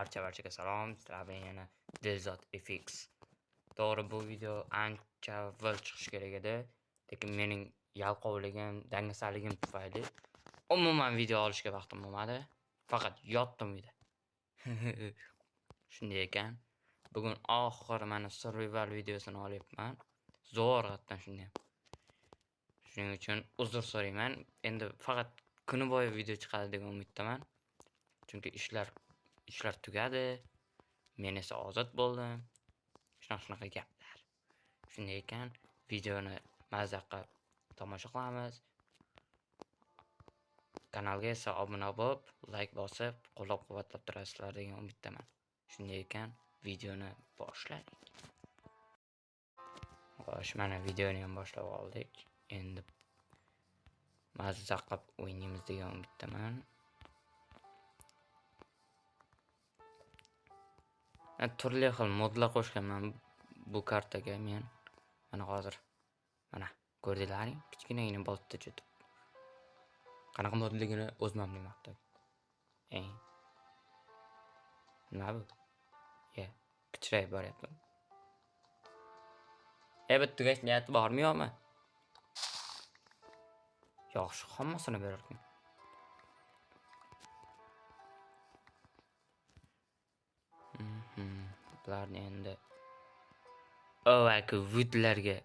Barchaga salom. Sizlar bilan yana Delzot FX. To'g'ri, bu video ancha avval chiqishi kerak edi, lekin mening yalqovligim, dangasaligim tufayli umuman video olishga vaqtim bo'lmadi. Faqat yotdim uyda. Shunday ekan, bugun oxir mana survival videosini olyapman. Zo'rg'atdan shunday. Shuning uchun uzr so'rayman. Endi faqat kuni bo'yi video chiqadi degan umiddaman. Chunki ishlar tugadi. Men esa ozod bo'ldim. Shunaqa gaplar. Shunday ekan, videoni mazza qilib tomosha qilamiz. Kanalga esa obuna bo'lib, like bosib, qo'llab-quvvatlab turasizlar degan umiddaman. Shunday ekan, videoni boshlaylik. Xo'sh, mana videoni ham boshlab oldik. Endi mazza qilib o'ynaymiz degan umiddaman. Turli xil modlar qo'shganman bu kartaga men. Mana hozir mana ko'rdinglaring, kichkinagina boltda jutib. Qanaqa modligini o'zim ham bilmayapman. Nima bu? Kichrayib boryapti. Bitta tugash niyati bormi yo'qmi? Yaxshi, hammasini berarkan. Bularni endi woodlarga,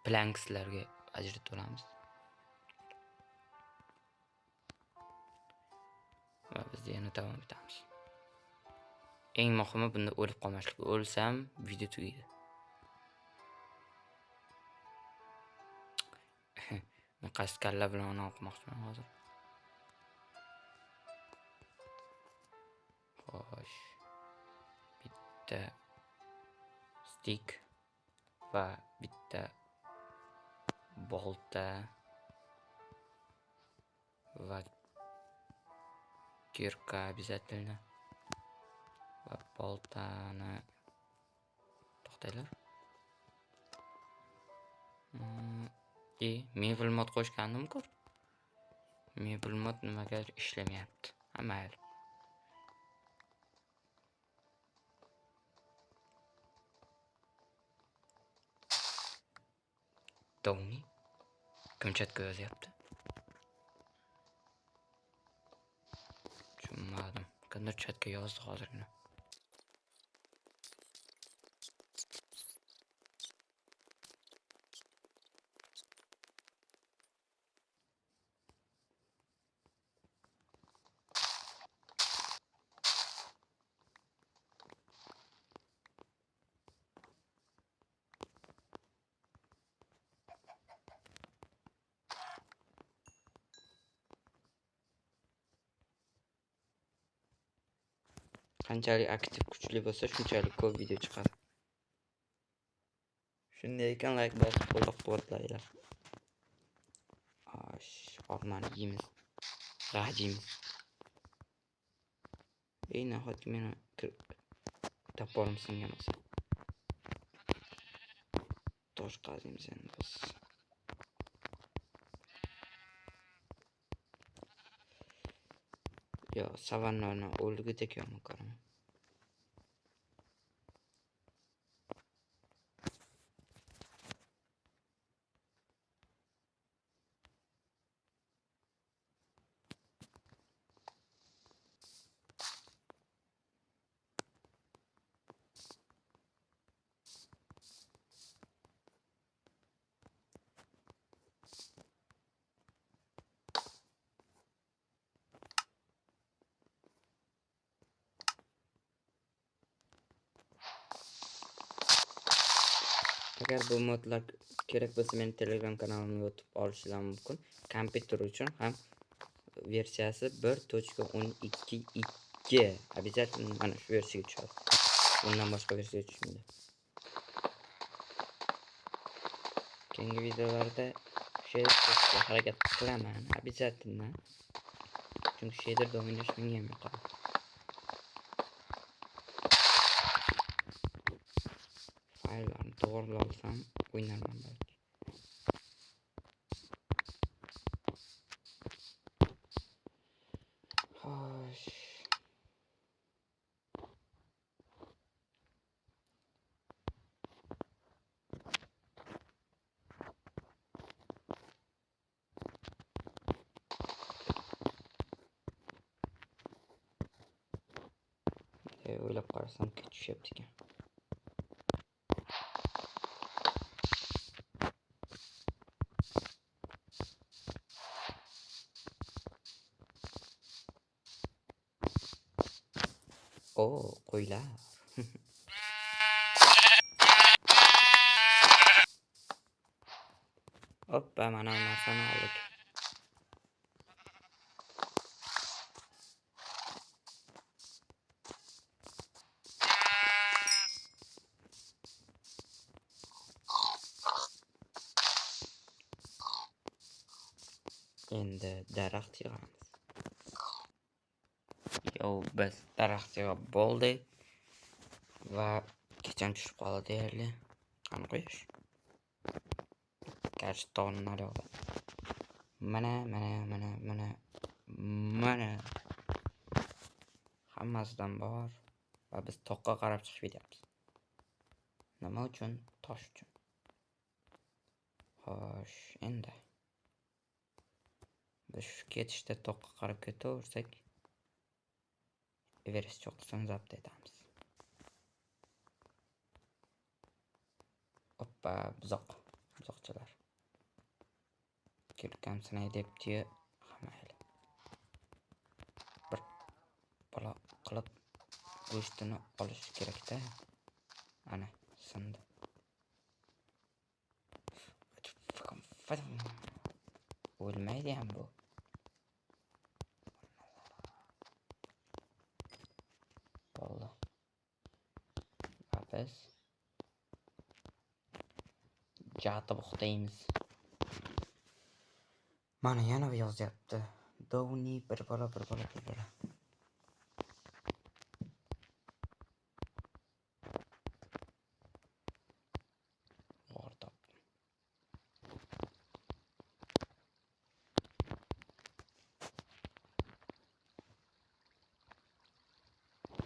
plankslarga ajratib olamiz. Va biz yana davom etamiz. Eng muhimi bunda o'lib qolmaslik. O'lsam video tugaydi. Men qaysi kalla bilan o'qimoqchiman hozir. Xo'sh. Bitta stick va bitta bolta va kirka обязательно. Va boltani to'xtaylar. Mebel mod qo'shgandim-ku. Mebel mod nimagadir ishlamayapti. Mayli. Tony kimchatga yozyapti. Tushunmadim. Kimdir chatga yozdi hozirgina. Qanchalik aktiv kuchli bo'lsa, shunchalik ko'p video chiqadi. Shunday ekan, like bosib qo'llab-quvvatlanglar. Ormani yeymiz. G'ajimiz. Nahotki meni toporim singan bo'lsa. Tosh qaziymiz endi biz. Savannani o'lgudek yomon ko'raman. Agar bu modlar kerak bo'lsa, men Telegram kanalimga o'tib olishingiz mumkin. Kompyuter uchun ham versiyasi 1.12.2 обязательно mana shu versiyaga tushadi. Bundan boshqa versiya tushmaydi. Keyingi videolarda shader harakat qilaman, обязательно. Chunki shaderda o'ynash menga ham yoqadi. Fayllarni to'g'rilolsam o'ynarman balki. Xo'sh. O'ylab qarasam kech tushyapti ekan. Qo'ylar. Hoppa, mana bu narsani oldik. Endi daraxt yig'amiz. Biz daraxt yig'ib bo'ldik va kecham tushib qoldi deyarli. Qani qo'yish. Garchi tog'ni naryoqda. Mana. Hammasidan bor va biz toqqa qarab chiqib ketyapmiz. Nima uchun? Tosh uchun. Xo'sh, endi biz shu ketishda toqqa qarab ketaversak, Everest cho'qqisini zabt etamiz. Hoppa, buzoqchalar. Kirkam sinay debdi-yu, hamayli. Bir bola qilib go'shtini olish kerak-da. Ana, sindi. O'lmaydi ham bu. Bo'ldi. Va biz jatib uxlaymiz. Mana yana yozyapti. Dovni bir bola. O'rtoq.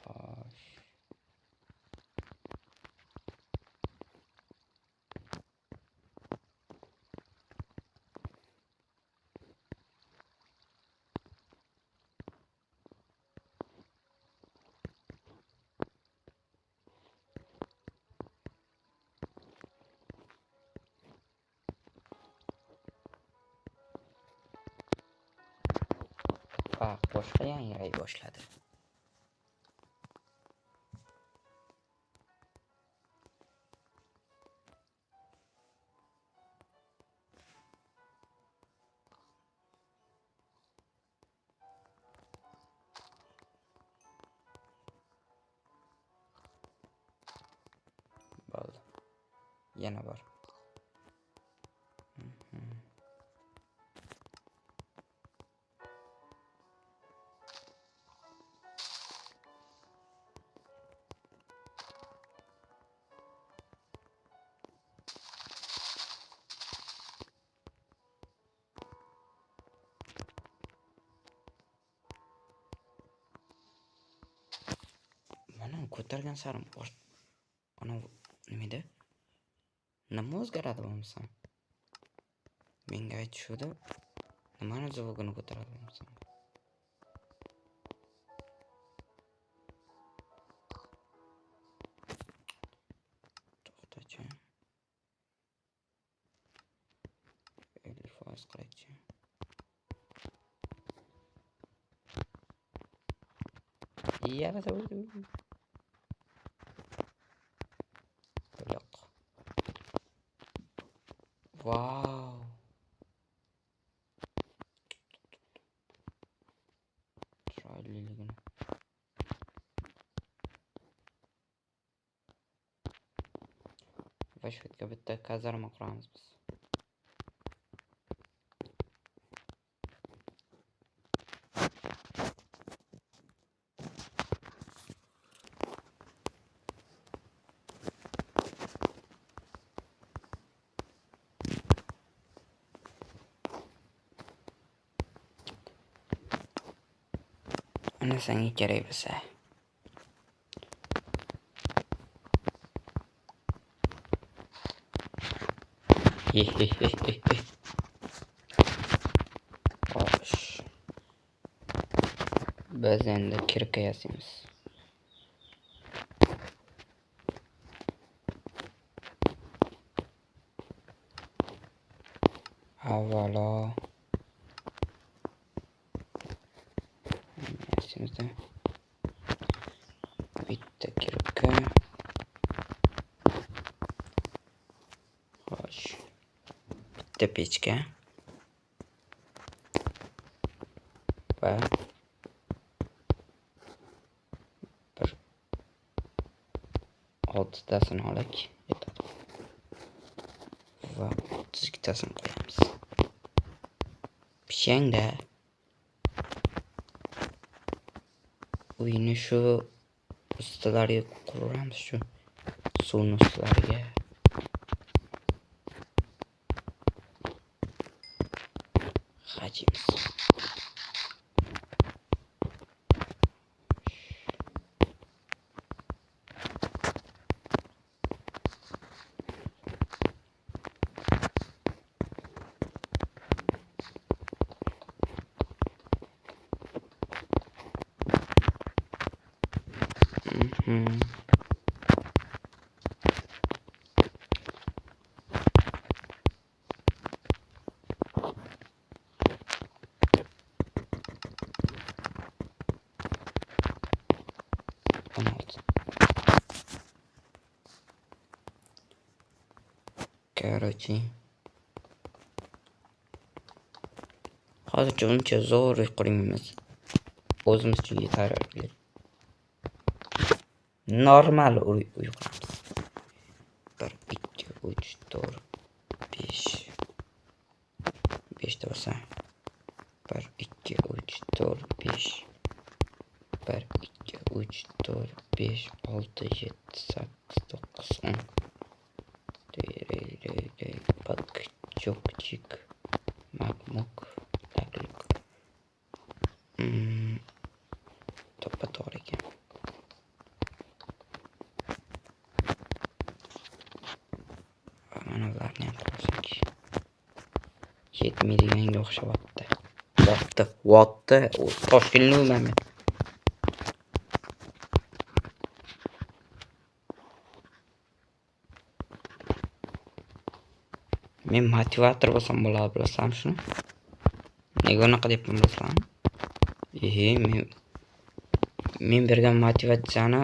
Xo'sh. Boshqa yangray boshladi. Bo'ldi. Yana bor. Mana ko'targan sarim ana nima edi? Nima o'zgaradi bo'lmasam? Menga aytishdi. Nimani zavogini ko'taradi bo'lmasam? To'xtachi. 50% qilaychi. Yana savurdim. Yo'q. Wow. Chiroyliligini. Va shu yerga bitta kazarma quramiz biz. Ana senga kerak bo'lsa. Xo'sh. Biz endi kirka yasaymiz. Avvalo esimizda bitta kiribka. Xo'sh. Bitta pechka va bir 6 tasini olik yetadi. Va 32 tasini qo'yamiz. Pishangda uyni shu ustilariga quramiz, shu suvni ustilariga. Hajimiz. Короче. Hozircha uncha zo'r qurmaymiz. O'zimizcha tayyorlaylik. Normal uy quramiz. 1 2 3 4 5. 5 ta bo'lsa 1 2 3 4 5. 1 2 3 4 5 6 7 8 9 10. Bak çokçuk makmuk takluk. Topa to'g'ri ekan. Mana ularni ham qilsak. Yetmaydiganga o'xshabapti. Votdi. Toshkentliman men. Men motivator bo'lsam bo'ladi, bilasam shuni. Nega unaqa deyapman bilasam? Men bergan motivatsiyani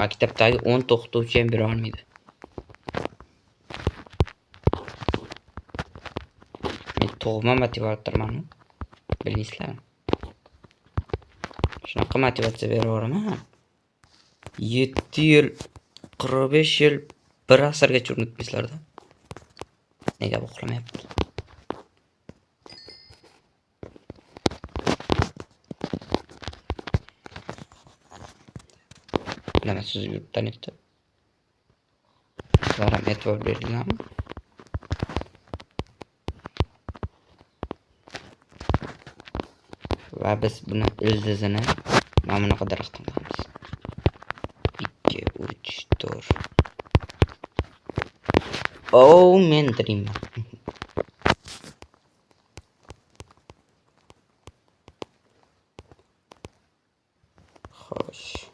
maktabdagi 10 o'qituvchi ham bera olmaydi. Men tug'ma motivatorman. Bilasizlarmi? Shunaqa motivatsiya beraveraman. 7 yil, 45 yil, 1 asrgacha unutmaysizlar-da. Nega o'qilamayapti? Bilaman, siz yurtdan etdi. Sizlar ham e'tibor berdinglarmi? Va biz buni ildizini mana bunaqa daraxtdan qilamiz. 2 3 4. Oh, men diriyman. Xo'sh.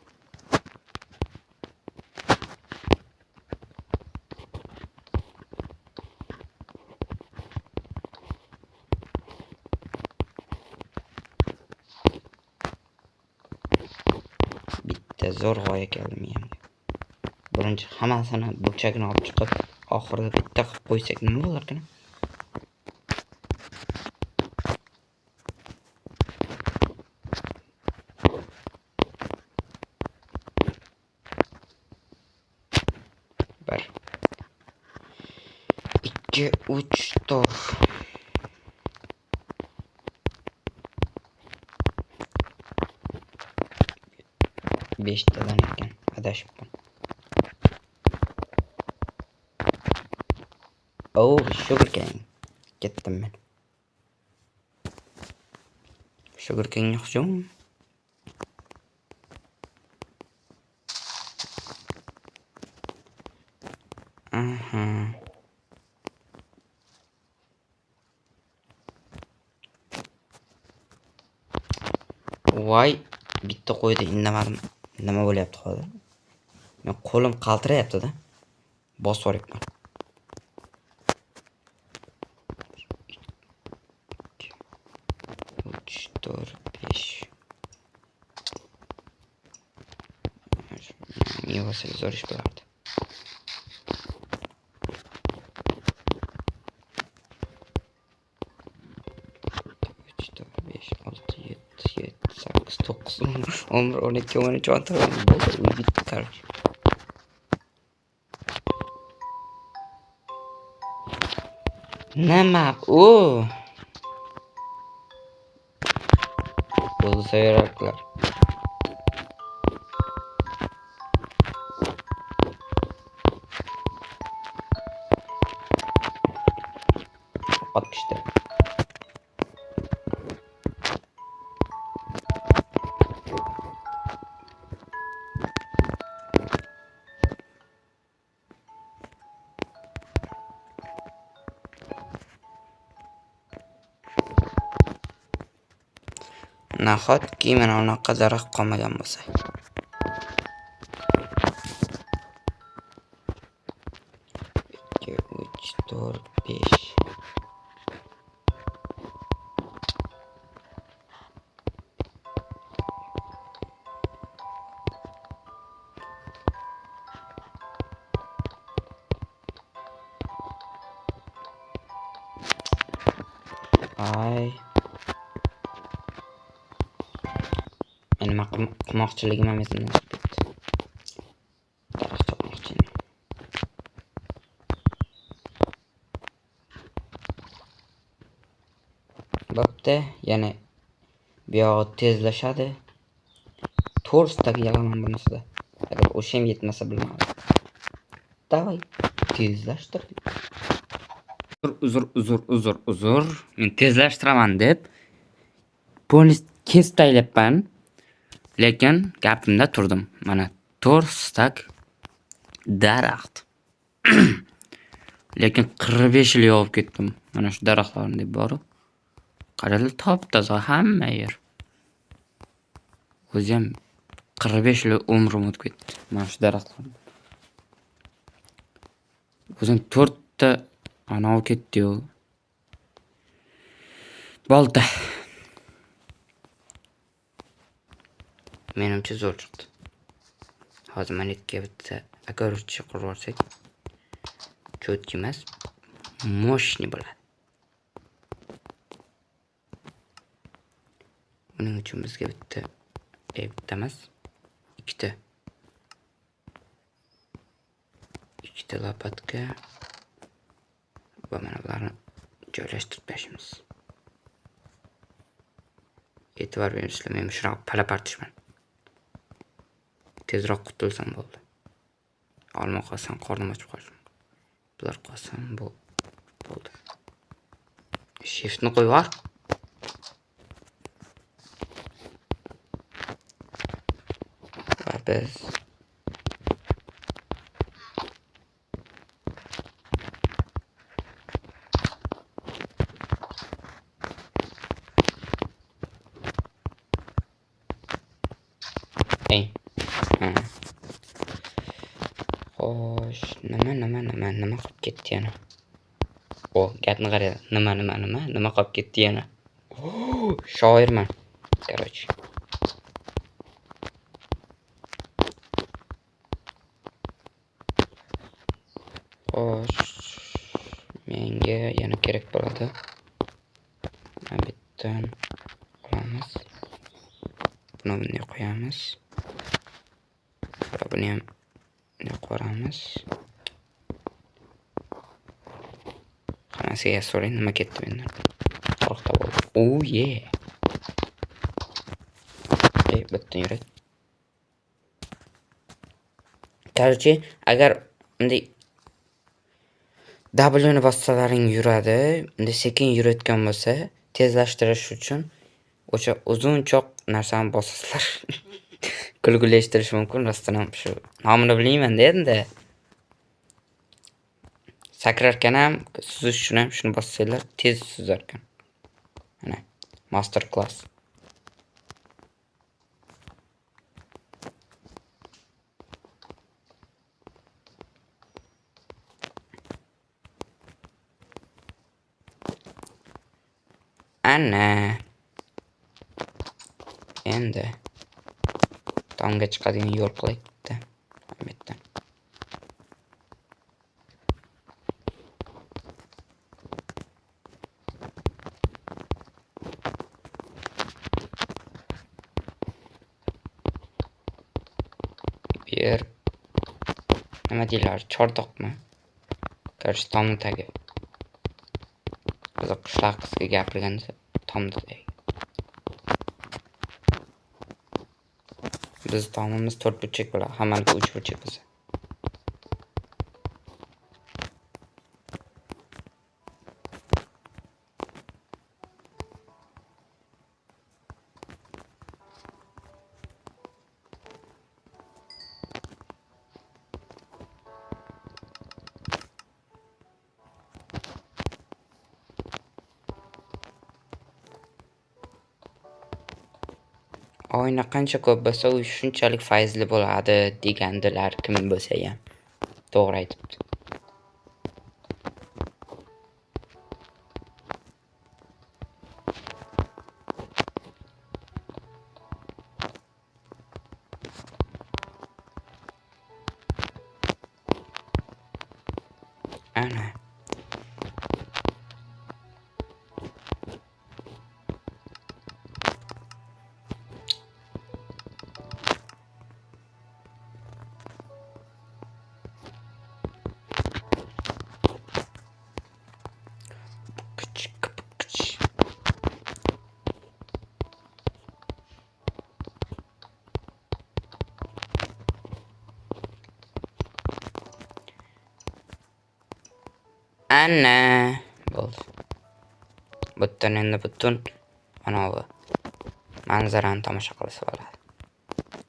Bitta zo'r g'oya keldi miyamga. Birinchi hammasini burchagini olib chiqib, oxirida bitta qilib qo'ysak nima bo'larkan? Bir 2 3 4. Beshtadan ekan, adashibman. Oh, sugarcane. Ketdim men. Sugarcane yo'qmi? Voy, bitta qo'ydi indamadim. Nima bo'lyapti hozir? Men qo'lim qaltirayapti-da. Bosib yuryapman. 4 5. Niye olsa zor iş bulardı. Üç, dört, beş, altı, yedi, sekiz, dokuz, 10, 12, 13, 14, 15, bitti kardeşim. Nima u? Bunu sayaraklar. Bak işte. Nahotki mana unaqa zarar qolmagan bo'lsa. Ikki, uch, to'rt, besh. Ay. Nima qilmoqchiligim ham esimdan chiqib ketdi. Daraxt chopmoqchiman. Bo'pti, yana bu yog'i tezlashadi. To'rttaga yig'aman bu narsada. Agar o'sha ham yetmasa bilmayman. Davay, tezlashtirdik. Uzr. Men tezlashtiraman deb polis kesdaylepman. Lekin gapimda turdim. Mana 4 stak daraxt. Lekin 45 yil yovib ketdim. Mana shu daraxtlarni deb borib. Qarali top-toza hamma yer. O'zim 45 yil umrim o'tib ketdi. Mana shu daraxtlar. O'zim 4 ta anavi ketdi-yu. Bolta. Menimcha zo'r chiqdi. Hozir mana ikki bitta огородchi qurib olsak, cho'tki emas, moshni bo'ladi. Buning uchun bizga bitta emas, ikkita lopatka va mana bularni joylashtirib tashlaymiz. E'tibor beringlar, men shunaqa palapartishman. Tezroq qutulsam bo'ldi. Olma qolsam qornim ochib qolsin. Bular qolsam bo'ldi. Shiftni qo'yib yubor. Va biz xo'sh, nima qolib ketdi yana? Gapni qara. Nima qolib ketdi yana? Shoirman. Короче. Xo'sh, menga yana kerak bo'ladi. Mana bittan olamiz. Buni bunday qo'yamiz. Va buni ham bunday qo'yamiz. Hammasiga so'rang, nima ketdi mendan. Orqda bo'ldi. Bittan yurak. Короче, agar bunday W ni bossalaring yuradi, bunday sekin yurayotgan bo'lsa, tezlashtirish uchun o'sha uzunchoq narsani bosasizlar. Kulgulashtirish mumkin, rostdan ham shu nomini bilmayman endi. Sakrarkan ham, suzish uchun ham shuni bossanglar, tez suzarkan. Mana master class. Ana. endi tomga chiqadigan yo'l qilaydi. Albatta. Bir nima deylar? Chordoqmi? Короче, tomni tagi. Biz qishloq qizga gapirganda tomni tagi. Biz tomimiz 4 burchak bo'ladi, hammaniki 3 burchak bo'lsa. Oyna qancha ko'p bo'lsa, u shunchalik fayzli bo'ladi degandilar kim bo'lsa ham. To'g'ri aytibdi. Ana. Ana bo'ldi. Butun endi butun mana bu manzarani tomosha qilsa bo'ladi.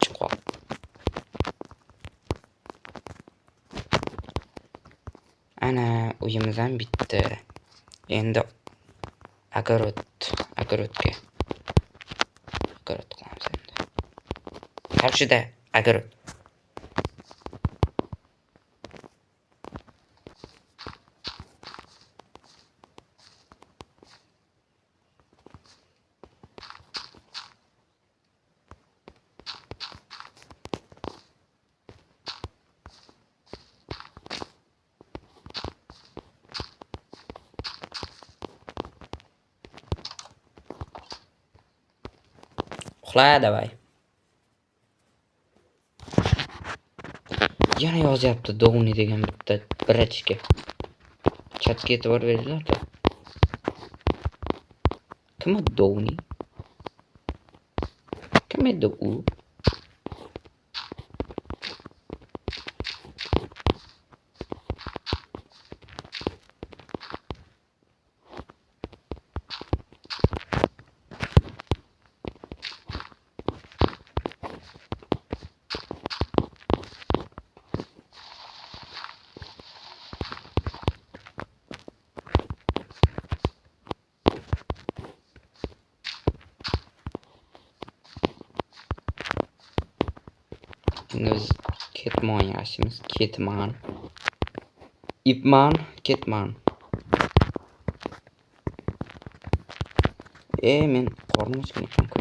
Chiqib. Ana uyimiz ham bitdi. Endi огородga qilamiz endi. Qarshida огород. Uxla davay. Yana yozyapti Dovni degan bitta birachga. Chatga e'tibor beringlar-da. Kim Dovni? Kim edi u? Biz ketmon yashimiz, ketman. Ipman, ketman. Men qornim ochgan ekan-ku.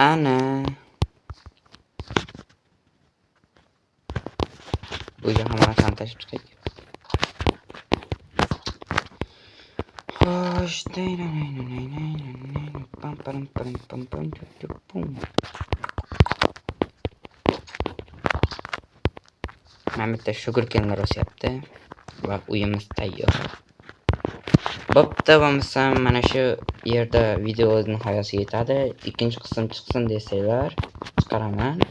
Ana. Bu yerga hamma narsani tashib chiqaylik. Xo'sh, pam pam pam pam pam pam. Mana bitta sugarcanelar o'syapti va uyimiz tayyor. Bo'pti, bo'lmasam mana shu yerda videoning nihoyasiga yetadi. Ikkinchi qism chiqsin desanglar, chiqaraman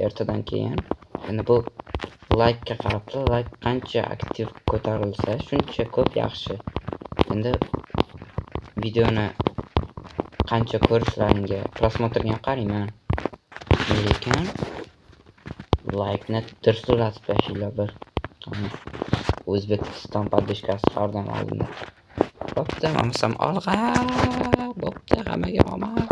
ertadan keyin. Endi bu like ga qarab, like qancha aktiv ko'tarilsa, shuncha ko'p yaxshi. Endi videoni qancha ko'rishlaringga, prosmotrga qarayman. Lekin like-ni dirsulatib tashinglar bir. O'zbekiston podishkasi xordan oldinda. Bo'pti, mamsam olg'a. Bo'pti, hammaga omad.